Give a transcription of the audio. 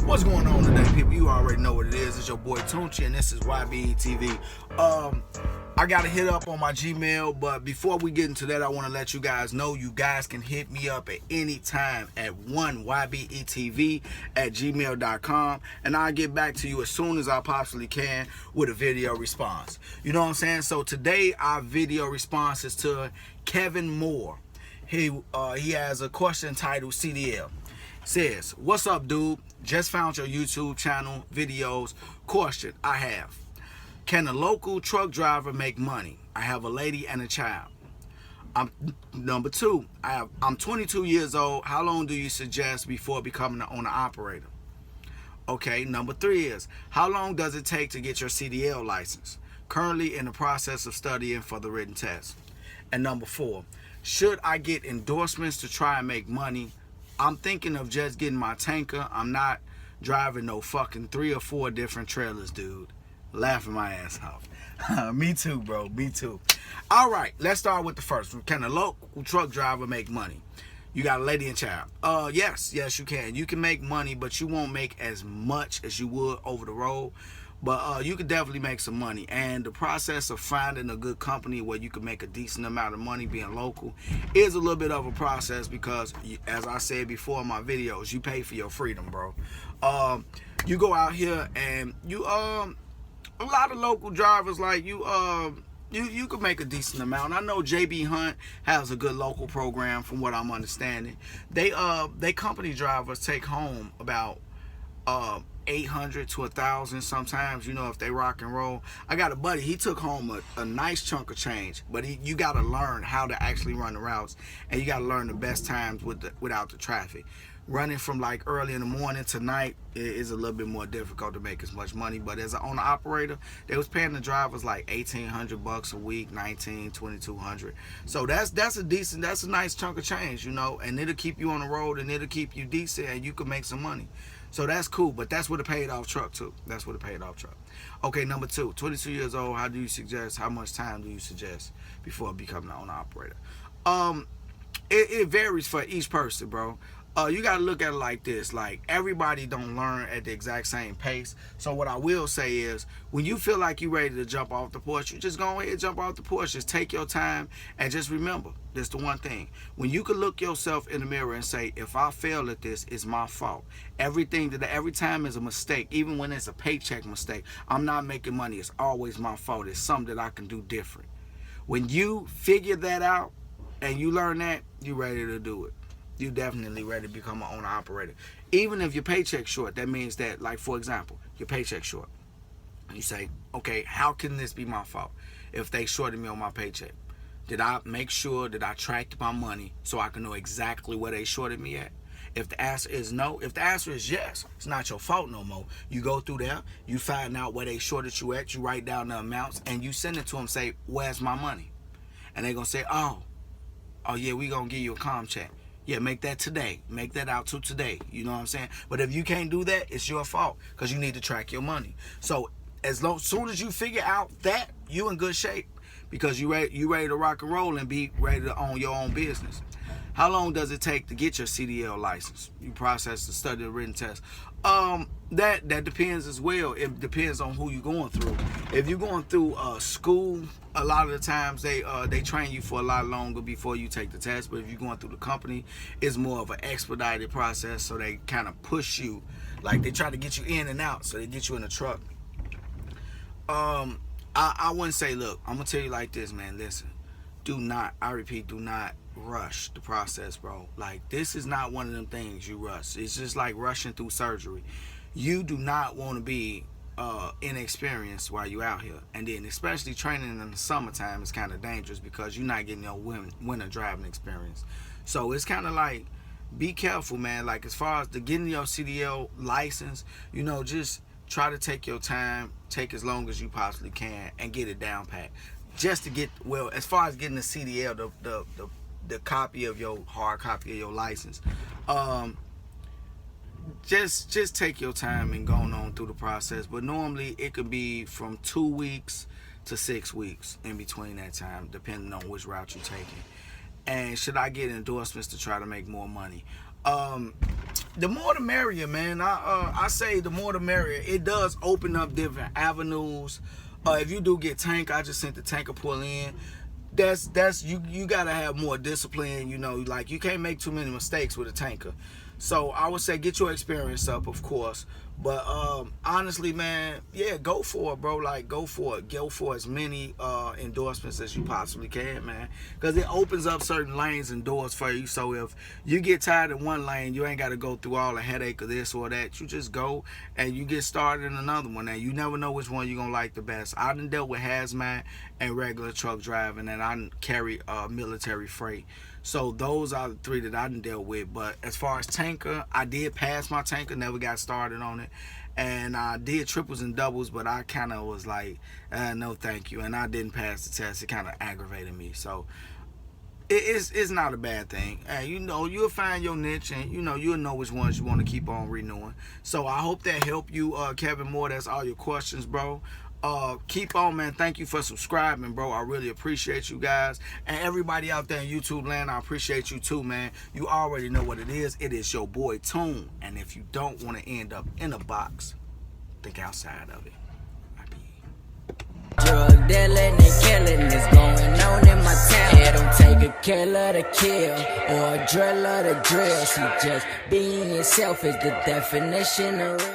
What's going on today, people? You already know what it is. It's your boy Tunchi, and this is YBE TV. I got to hit up on my Gmail, but before we get into that, I want to let you guys know you guys can hit me up at any time at 1ybetv@gmail.com, and I'll get back to you as soon as I possibly can with a video response. You know what I'm saying? So today, our video response is to Kevin Moore. He has a question titled CDL. Says, what's up, dude? Just found your YouTube channel videos. Question I have: can a local truck driver make money? I have a lady and a child. Number two, I'm 22 years old. How long do you suggest before becoming an owner operator? Okay, number three is, how long does it take to get your CDL license? Currently in the process of studying for the written test. And number four, should I get endorsements to try and make money? I'm thinking of just getting my tanker. I'm not driving no fucking 3 or 4 different trailers, dude. Laughing my ass off. Me too, bro. Me too. All right, let's start with the first one. Can a local truck driver make money? You got a lady and child. Yes, you can. You can make money, but you won't make as much as you would over the road. But you could definitely make some money. And the process of finding a good company where you can make a decent amount of money being local is a little bit of a process because, as I said before in my videos, you pay for your freedom, bro. You go out here and you a lot of local drivers like you could make a decent amount. I know JB Hunt has a good local program from what I'm understanding. They company drivers take home about 800 to 1,000 sometimes, you know, if they rock and roll. I got a buddy, he took home a nice chunk of change, but you got to learn how to actually run the routes, and you got to learn the best times without the traffic. Running from like early in the morning to night is a little bit more difficult to make as much money, but as an owner operator, they was paying the drivers like $1,800 a week, $1,900, $2,200. So that's a nice chunk of change, you know, and it'll keep you on the road and it'll keep you decent and you can make some money. So that's cool, but that's with a paid off truck too. That's with a paid off truck. Okay, number two, 22 years old, how much time do you suggest before becoming an owner operator? It varies for each person, bro. You gotta look at it like this. Like, everybody don't learn at the exact same pace. So what I will say is, when you feel like you're ready to jump off the porch, you just go ahead and jump off the porch. Just take your time and just remember, this the one thing. When you can look yourself in the mirror and say, if I fail at this, it's my fault. Every time is a mistake, even when it's a paycheck mistake. I'm not making money, it's always my fault. It's something that I can do different. When you figure that out and you learn that, you're ready to do it. You definitely ready to become an owner operator. Even if your paycheck's short, that means that, like, for example, your paycheck's short. You say, okay, how can this be my fault if they shorted me on my paycheck? Did I make sure that I tracked my money so I can know exactly where they shorted me at? If the answer is no, if the answer is yes, it's not your fault no more. You go through there, you find out where they shorted you at, you write down the amounts, and you send it to them, say, where's my money? And they're going to say, oh yeah, we going to give you a calm check. Yeah, make that today. Make that out to today. You know what I'm saying? But if you can't do that, it's your fault because you need to track your money. So soon as you figure out that, you in good shape because you ready to rock and roll and be ready to own your own business. How long does it take to get your CDL license? You process the study the written test. That depends as well. It depends on who you're going through. If you're going through school, a lot of the times they train you for a lot longer before you take the test. But if you're going through the company, it's more of an expedited process. So they kind of push you, like they try to get you in and out. So they get you in a truck. I wouldn't say, look, I'm gonna tell you like this, man. Listen, I repeat, do not rush the process, bro. Like, this is not one of them things you rush. It's just like rushing through surgery. You do not want to be inexperienced while you're out here, and then especially training in the summertime is kind of dangerous because you're not getting your winter driving experience. So it's kind of like, be careful, man. Like, as far as getting your CDL license, you know, just try to take your time, take as long as you possibly can, and get it down pat. Just to get, well, as far as getting the CDL, the copy of your hard copy of your license, just take your time and going on through the process. But normally it could be from 2 weeks to 6 weeks in between that time, depending on which route you're taking. And should I get endorsements to try to make more money? the more the merrier, man. I say the more the merrier. It does open up different avenues. If you do get tank, I just sent the tanker pull in. That's you gotta have more discipline, you know, like you can't make too many mistakes with a tanker. So I would say get your experience up, of course. But honestly, man, yeah, go for it, bro. Like, go for it. Go for as many endorsements as you possibly can, man. Because it opens up certain lanes and doors for you. So if you get tired of one lane, you ain't got to go through all the headache of this or that. You just go and you get started in another one. And you never know which one you're going to like the best. I done dealt with hazmat and regular truck driving, and I done carry military freight. So those are the three that I done dealt with. But as far as tanker, I did pass my tanker, never got started on it. And I did triples and doubles, but I kind of was like, no thank you. And I didn't pass the test. It kind of aggravated me. So it's not a bad thing. And you know, you'll find your niche, and you know, you'll know which ones you want to keep on renewing. So I hope that helped you, Kevin Moore. That's all your questions, bro. Keep on, man. Thank you for subscribing, bro. I really appreciate you guys, and everybody out there in YouTube land, I appreciate you too, man. You already know what it is. It is your boy Tune, and if you don't want to end up in a box, think outside of it. Drug dealing and killing is going on in my town. It don't take a killer to kill or a driller to drill. See, just being yourself is the definition of real.